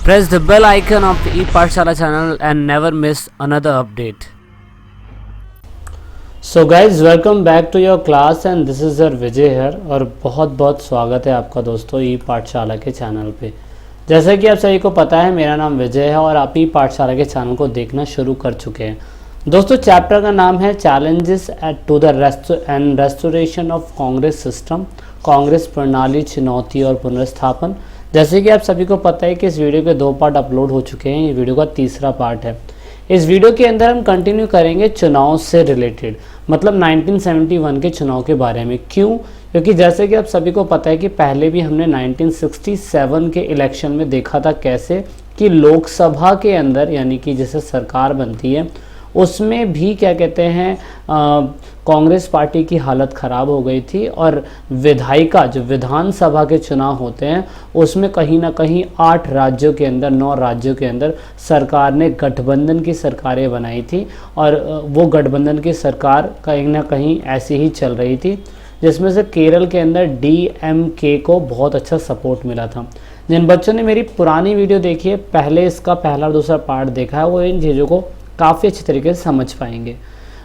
Press the bell icon of the ePathshala channel and never miss another update. So guys welcome back to your class and this is your Vijay here और बहुत बहुत स्वागत है आपका दोस्तों ई पाठशाला के चैनल पे। जैसा कि आप सभी को पता है मेरा नाम विजय है और आप ई पाठशाला के चैनल को देखना शुरू कर चुके हैं। दोस्तों चैप्टर का नाम है challenges to the restoration of Congress system, Congress प्रणाली चुनौती और पुनर्स्थापन। जैसे कि आप सभी को पता है कि इस वीडियो के 2 पार्ट अपलोड हो चुके हैं, ये वीडियो का तीसरा पार्ट है। इस वीडियो के अंदर हम कंटिन्यू करेंगे चुनाव से रिलेटेड, मतलब 1971 के चुनाव के बारे में। क्यों? क्योंकि जैसे कि आप सभी को पता है कि पहले भी हमने 1967 के इलेक्शन में देखा था कैसे कि लोकसभा के अंदर यानी कि जैसे सरकार बनती है उसमें भी क्या कहते हैं कांग्रेस पार्टी की हालत ख़राब हो गई थी और विधायिका जो विधानसभा के चुनाव होते हैं उसमें कहीं ना कहीं 8 राज्यों के अंदर 9 राज्यों के अंदर सरकार ने गठबंधन की सरकारें बनाई थी और वो गठबंधन की सरकार कहीं ना कहीं ऐसी ही चल रही थी, जिसमें से केरल के अंदर DMK को बहुत अच्छा सपोर्ट मिला था। जिन बच्चों ने मेरी पुरानी वीडियो देखी है, पहले इसका पहला और दूसरा पार्ट देखा है, वो इन चीज़ों को काफ़ी अच्छी तरीके से समझ पाएंगे।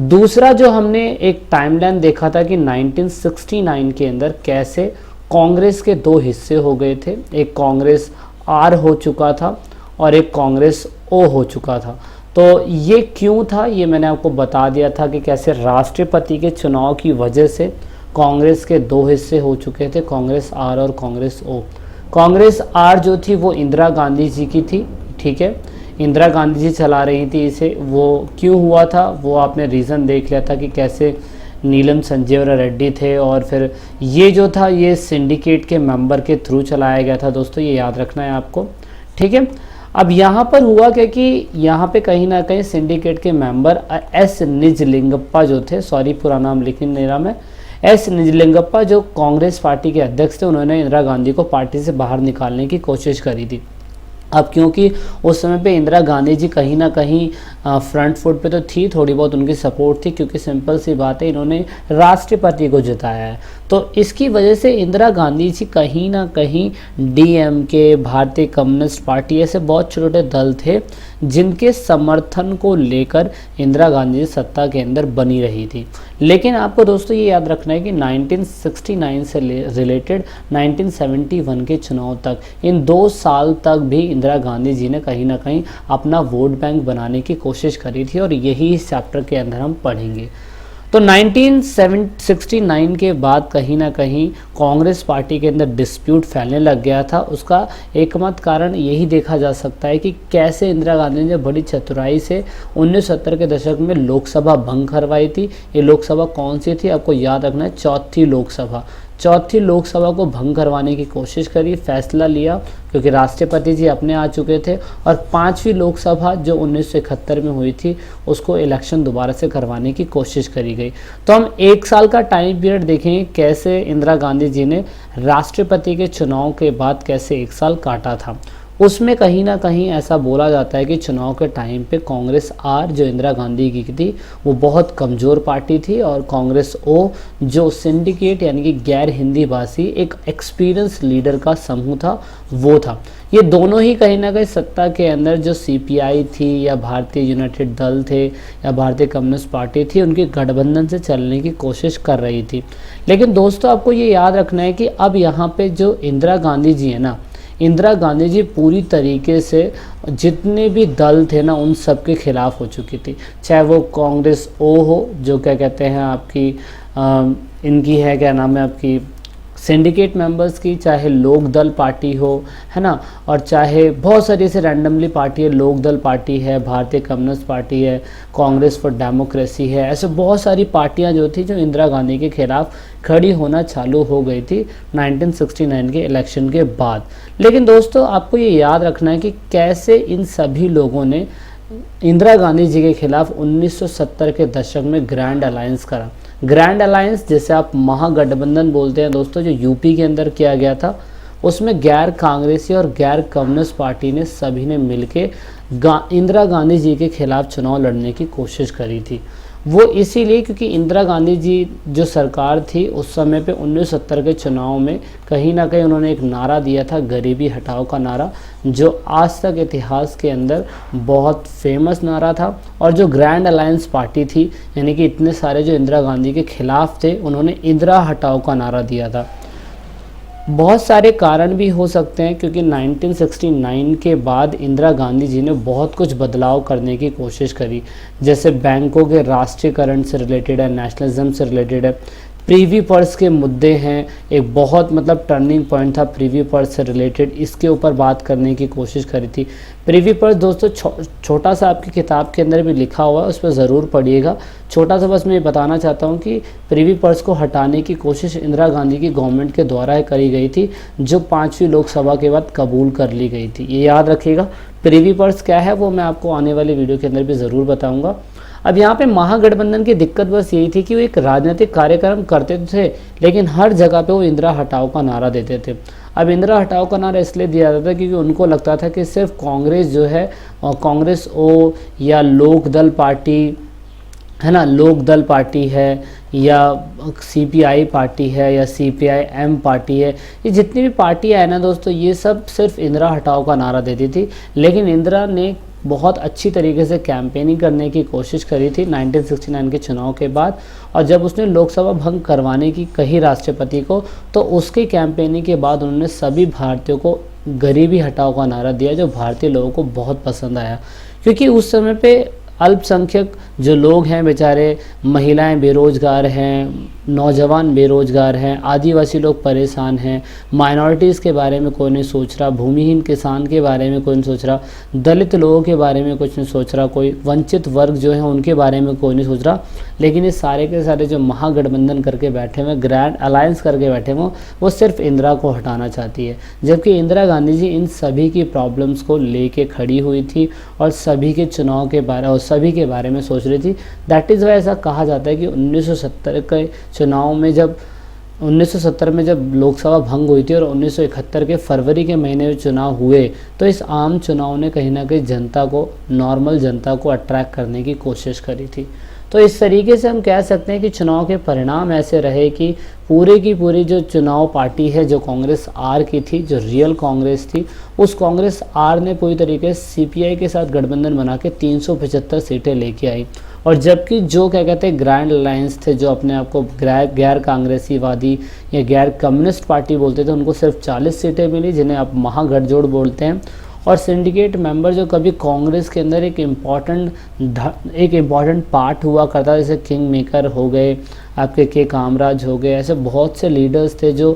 दूसरा जो हमने एक टाइमलाइन देखा था कि 1969 के अंदर कैसे कांग्रेस के 2 हिस्से हो गए थे, एक कांग्रेस आर हो चुका था और एक कांग्रेस ओ हो चुका था। तो ये क्यों था ये मैंने आपको बता दिया था कि कैसे राष्ट्रपति के चुनाव की वजह से कांग्रेस के 2 हिस्से हो चुके थे, कांग्रेस आर और कांग्रेस ओ। कांग्रेस आर जो थी वो इंदिरा गांधी जी की थी, ठीक है, इंदिरा गांधी जी चला रही थी इसे। वो क्यों हुआ था वो आपने रीज़न देख लिया था कि कैसे नीलम संजीव रेड्डी थे और फिर ये जो था ये सिंडिकेट के मेंबर के थ्रू चलाया गया था। दोस्तों ये याद रखना है आपको, ठीक है। अब यहाँ पर हुआ क्या कि यहाँ पे कहीं ना कहीं सिंडिकेट के मेंबर एस निजलिंगप्पा जो थे, सॉरी पूरा नाम लिख नहीं रहा मैं, एस निजलिंगप्पा जो कांग्रेस पार्टी के अध्यक्ष थे, उन्होंने इंदिरा गांधी को पार्टी से बाहर निकालने की कोशिश करी थी। अब क्योंकि उस समय पे इंदिरा गांधी जी कहीं ना कहीं फ्रंट फुट पे तो थी, थोड़ी बहुत उनकी सपोर्ट थी क्योंकि सिंपल सी बात है इन्होंने राष्ट्रपति को जिताया है। तो इसकी वजह से इंदिरा गांधी जी कहीं ना कहीं DMK, भारतीय कम्युनिस्ट पार्टी, ऐसे बहुत छोटे दल थे जिनके समर्थन को लेकर इंदिरा गांधी जी सत्ता के अंदर बनी रही थी। लेकिन आपको दोस्तों ये याद रखना है कि 1969 से रिलेटेड 1971 के चुनाव तक, इन 2 साल तक भी इंदिरा गांधी जी ने कहीं ना कहीं अपना वोट बैंक बनाने की कोशिश करी थी और यही इस चैप्टर के अंदर हम पढ़ेंगे। तो 1969 के बाद कहीं ना कहीं कांग्रेस पार्टी के अंदर डिस्प्यूट फैलने लग गया था। उसका एकमात्र कारण यही देखा जा सकता है कि कैसे इंदिरा गांधी ने बड़ी चतुराई से 1970 के दशक में लोकसभा भंग करवाई थी। ये लोकसभा कौन सी थी आपको याद रखना है, चौथी लोकसभा को भंग करवाने की कोशिश करी, फैसला लिया क्योंकि राष्ट्रपति जी अपने आ चुके थे और 5वीं लोकसभा जो 1971 में हुई थी उसको इलेक्शन दोबारा से करवाने की कोशिश करी गई। तो हम 1 साल का टाइम पीरियड देखेंगे कैसे इंदिरा गांधी जी ने राष्ट्रपति के चुनाव के बाद कैसे 1 साल काटा था। उसमें कहीं ना कहीं ऐसा बोला जाता है कि चुनाव के टाइम पे कांग्रेस आर जो इंदिरा गांधी की थी वो बहुत कमज़ोर पार्टी थी और कांग्रेस ओ जो सिंडिकेट यानी कि गैर हिंदी भाषी एक एक्सपीरियंस लीडर का समूह था वो था। ये दोनों ही कहीं ना कहीं सत्ता के अंदर जो CPI थी या भारतीय यूनाइटेड दल थे या भारतीय कम्युनिस्ट पार्टी थी उनके गठबंधन से चलने की कोशिश कर रही थी। लेकिन दोस्तों आपको ये याद रखना है कि अब यहाँ पे जो इंदिरा गांधी जी है ना, इंदिरा गांधी जी पूरी तरीके से जितने भी दल थे ना उन सब के खिलाफ हो चुकी थी, चाहे वो कांग्रेस ओ हो जो क्या कहते हैं आपकी इनकी है क्या नाम है आपकी सिंडिकेट मेंबर्स की, चाहे लोक दल पार्टी हो, है ना, और चाहे बहुत सारी ऐसे रैंडमली पार्टी है, लोक दल पार्टी है, भारतीय कम्युनिस्ट पार्टी है, कांग्रेस फॉर डेमोक्रेसी है, ऐसे बहुत सारी पार्टियां जो थी जो इंदिरा गांधी के खिलाफ खड़ी होना चालू हो गई थी 1969 के इलेक्शन के बाद। लेकिन दोस्तों आपको ये याद रखना है कि कैसे इन सभी लोगों ने इंदिरा गांधी जी के खिलाफ 1970 के दशक में ग्रैंड अलायंस करा। ग्रैंड अलायंस जिसे आप महागठबंधन बोलते हैं दोस्तों, जो यूपी के अंदर किया गया था, उसमें गैर कांग्रेसी और गैर कम्युनिस्ट पार्टी ने सभी ने मिलके इंदिरा गांधी जी के खिलाफ चुनाव लड़ने की कोशिश करी थी। वो इसीलिए क्योंकि इंदिरा गांधी जी जो सरकार थी उस समय पे 1970 के चुनाव में कहीं ना कहीं उन्होंने एक नारा दिया था, गरीबी हटाओ का नारा, जो आज तक इतिहास के अंदर बहुत फेमस नारा था। और जो ग्रैंड अलायंस पार्टी थी, यानी कि इतने सारे जो इंदिरा गांधी के खिलाफ थे, उन्होंने इंदिरा हटाओ का नारा दिया था। बहुत सारे कारण भी हो सकते हैं, क्योंकि 1969 के बाद इंदिरा गांधी जी ने बहुत कुछ बदलाव करने की कोशिश करी, जैसे बैंकों के राष्ट्रीयकरण से रिलेटेड है, नेशनलिज्म से रिलेटेड है, प्रीवी पर्स के मुद्दे हैं, एक बहुत मतलब टर्निंग पॉइंट था प्रीवी पर्स से रिलेटेड, इसके ऊपर बात करने की कोशिश करी थी। प्रीवी पर्स दोस्तों छोटा सा आपकी किताब के अंदर भी लिखा हुआ है, उस पर ज़रूर पढ़िएगा। छोटा सा बस मैं ये बताना चाहता हूँ कि प्रीवी पर्स को हटाने की कोशिश इंदिरा गांधी की गवर्नमेंट के द्वारा करी गई थी, जो 5वीं लोकसभा के बाद कबूल कर ली गई थी। ये याद रखिएगा। प्रीवी पर्स क्या है वो मैं आपको आने वाली वीडियो के अंदर भी ज़रूर बताऊँगा। अब यहाँ पे महागठबंधन की दिक्कत बस यही थी कि वो एक राजनीतिक कार्यक्रम करते थे, लेकिन हर जगह पे वो इंदिरा हटाओ का नारा देते थे। अब इंदिरा हटाओ का नारा इसलिए दिया जाता था क्योंकि उनको लगता था कि सिर्फ कांग्रेस जो है, कांग्रेस ओ या लोक दल पार्टी है ना, लोक दल पार्टी है या सीपीआई पार्टी है या सीपीआई-एम पार्टी है, ये जितनी भी पार्टियाँ हैं ना दोस्तों, ये सब सिर्फ इंदिरा हटाओ का नारा देती थी। लेकिन इंदिरा ने बहुत अच्छी तरीके से कैंपेनिंग करने की कोशिश करी थी 1969 के चुनाव के बाद, और जब उसने लोकसभा भंग करवाने की कही राष्ट्रपति को, तो उसकी कैंपेनिंग के बाद उन्होंने सभी भारतीयों को गरीबी हटाओ का नारा दिया, जो भारतीय लोगों को बहुत पसंद आया। क्योंकि उस समय पे अल्पसंख्यक जो लोग हैं बेचारे, महिलाएं बेरोज़गार हैं, नौजवान बेरोज़गार हैं, आदिवासी लोग परेशान हैं, माइनॉरिटीज़ के बारे में कोई नहीं सोच रहा, भूमिहीन किसान के बारे में कोई नहीं सोच रहा, दलित लोगों के बारे में कुछ नहीं सोच रहा, कोई वंचित वर्ग जो है उनके बारे में कोई नहीं सोच रहा। लेकिन ये सारे के सारे जो महागठबंधन करके बैठे हुए, ग्रैंड अलायंस करके बैठे हुए, वो सिर्फ इंदिरा को हटाना चाहती है। जबकि इंदिरा गांधी जी इन सभी की प्रॉब्लम्स को लेके खड़ी हुई थी और सभी के चुनाव के बारे और सभी के बारे में सोच रही थी। दैट इज़ वाई ऐसा कहा जाता है कि 1970 के चुनाव में जब 1970 में जब लोकसभा भंग हुई थी और 1971 के फरवरी के महीने में चुनाव हुए, तो इस आम चुनाव ने कहीं ना कहीं जनता को, नॉर्मल जनता को अट्रैक्ट करने की कोशिश करी थी। तो इस तरीके से हम कह सकते हैं कि चुनाव के परिणाम ऐसे रहे कि पूरे की पूरी जो चुनाव पार्टी है, जो कांग्रेस आर की थी, जो रियल कांग्रेस थी, उस कांग्रेस आर ने पूरी तरीके से सीपीआई के साथ गठबंधन बना के 375 सीटें लेके आई। और जबकि जो क्या कहते हैं ग्रैंड अलायंस थे, जो अपने आप को गैर कांग्रेसीवादी या गैर कम्युनिस्ट पार्टी बोलते थे, उनको सिर्फ 40 सीटें मिली, जिन्हें आप महागठजोड़ बोलते हैं। और सिंडिकेट मेंबर जो कभी कांग्रेस के अंदर एक इम्पॉर्टेंट पार्ट हुआ करता, जैसे किंग मेकर हो गए, आपके के कामराज हो गए, ऐसे बहुत से लीडर्स थे जो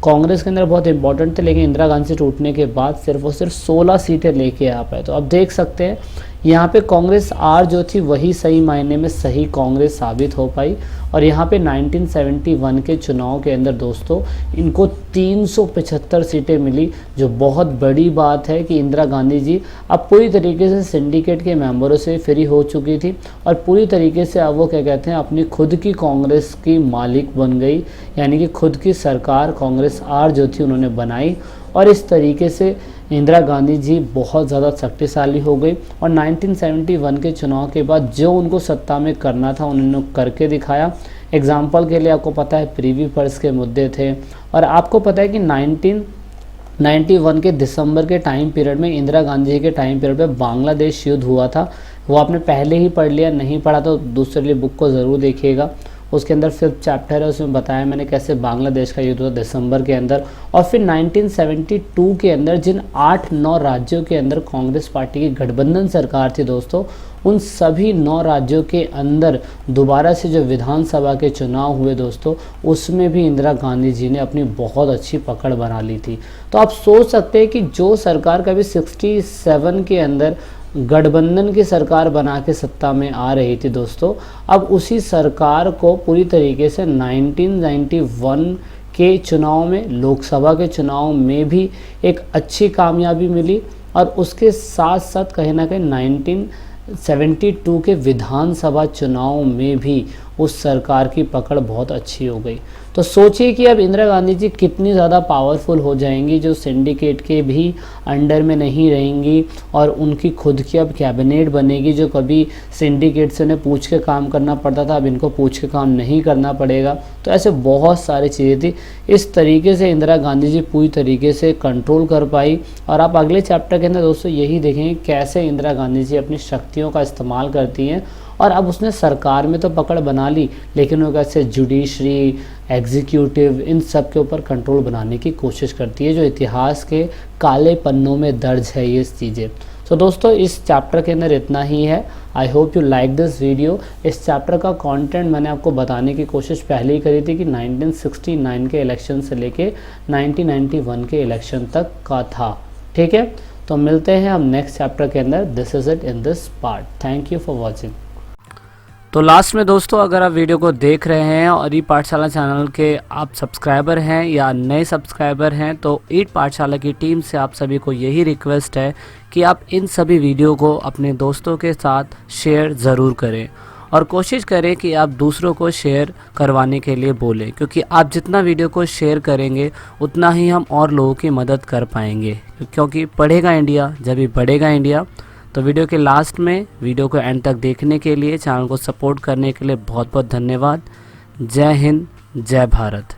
कांग्रेस के अंदर बहुत इंपॉर्टेंट थे, लेकिन इंदिरा गांधी से टूटने के बाद सिर्फ और सिर्फ 16 सीटें लेके आ पाए। तो अब देख सकते हैं यहाँ पे कांग्रेस आर जो थी वही सही मायने में सही कांग्रेस साबित हो पाई। और यहाँ पे 1971 के चुनाव के अंदर दोस्तों इनको 375 सीटें मिली, जो बहुत बड़ी बात है कि इंदिरा गांधी जी अब पूरी तरीके से सिंडिकेट के मेंबरों से फ्री हो चुकी थी और पूरी तरीके से अब वो क्या कहते हैं अपनी खुद की कांग्रेस की मालिक बन गई, यानी कि खुद की सरकार कांग्रेस आर जो थी उन्होंने बनाई। और इस तरीके से इंदिरा गांधी जी बहुत ज़्यादा शक्तिशाली हो गई और 1971 के चुनाव के बाद जो उनको सत्ता में करना था उन्होंने करके दिखाया। एग्जाम्पल के लिए आपको पता है प्रीवी पर्स के मुद्दे थे, और आपको पता है कि 1991 के दिसंबर के टाइम पीरियड में, इंदिरा गांधी जी के टाइम पीरियड में बांग्लादेश युद्ध हुआ था। वो आपने पहले ही पढ़ लिया, नहीं पढ़ा तो दूसरे लिए बुक को ज़रूर देखिएगा। उसके अंदर 5th चैप्टर है, उसमें बताया मैंने कैसे बांग्लादेश का युद्ध हुआ दिसंबर के अंदर। और फिर 1972 के अंदर जिन 8-9 राज्यों के अंदर कांग्रेस पार्टी की गठबंधन सरकार थी दोस्तों, उन सभी 9 राज्यों के अंदर दोबारा से जो विधानसभा के चुनाव हुए दोस्तों, उसमें भी इंदिरा गांधी जी ने अपनी बहुत अच्छी पकड़ बना ली थी। तो आप सोच सकते हैं कि जो सरकार कभी 67 के अंदर गठबंधन की सरकार बना के सत्ता में आ रही थी दोस्तों, अब उसी सरकार को पूरी तरीके से 1991 के चुनाव में, लोकसभा के चुनाव में भी एक अच्छी कामयाबी मिली। और उसके साथ साथ कहीं ना कहीं 1972 के विधानसभा चुनाव में भी उस सरकार की पकड़ बहुत अच्छी हो गई। तो सोचिए कि अब इंदिरा गांधी जी कितनी ज़्यादा पावरफुल हो जाएंगी, जो सिंडिकेट के भी अंडर में नहीं रहेंगी और उनकी खुद की अब कैबिनेट बनेगी। जो कभी सिंडिकेट से उन्हें पूछ के काम करना पड़ता था, अब इनको पूछ के काम नहीं करना पड़ेगा। तो ऐसे बहुत सारी चीज़ें थी। इस तरीके से इंदिरा गांधी जी पूरी तरीके से कंट्रोल कर पाई। और आप अगले चैप्टर के अंदर दोस्तों यही देखेंगे कैसे इंदिरा गांधी जी अपनी शक्तियों का इस्तेमाल करती हैं। और अब उसने सरकार में तो पकड़ बना ली, लेकिन वो कैसे जुडिशरी, एग्जीक्यूटिव, इन सब के ऊपर कंट्रोल बनाने की कोशिश करती है, जो इतिहास के काले पन्नों में दर्ज है ये चीज़ें। तो दोस्तों इस चैप्टर के अंदर इतना ही है। I hope you like this video. इस चैप्टर का कंटेंट मैंने आपको बताने की कोशिश पहले ही करी थी कि 1969 के इलेक्शन से लेके 1991 के इलेक्शन तक का था। ठीक है, तो मिलते हैं हम नेक्स्ट चैप्टर के अंदर। This is it in this part. Thank you for watching. तो लास्ट में दोस्तों, अगर आप वीडियो को देख रहे हैं और ई पाठशाला चैनल के आप सब्सक्राइबर हैं या नए सब्सक्राइबर हैं, तो ई पाठशाला की टीम से आप सभी को यही रिक्वेस्ट है कि आप इन सभी वीडियो को अपने दोस्तों के साथ शेयर ज़रूर करें और कोशिश करें कि आप दूसरों को शेयर करवाने के लिए बोलें, क्योंकि आप जितना वीडियो को शेयर करेंगे उतना ही हम और लोगों की मदद कर पाएंगे, क्योंकि पढ़ेगा इंडिया जब भी बढ़ेगा इंडिया। तो वीडियो के लास्ट में वीडियो को एंड तक देखने के लिए, चैनल को सपोर्ट करने के लिए बहुत बहुत धन्यवाद। जय हिंद, जय भारत।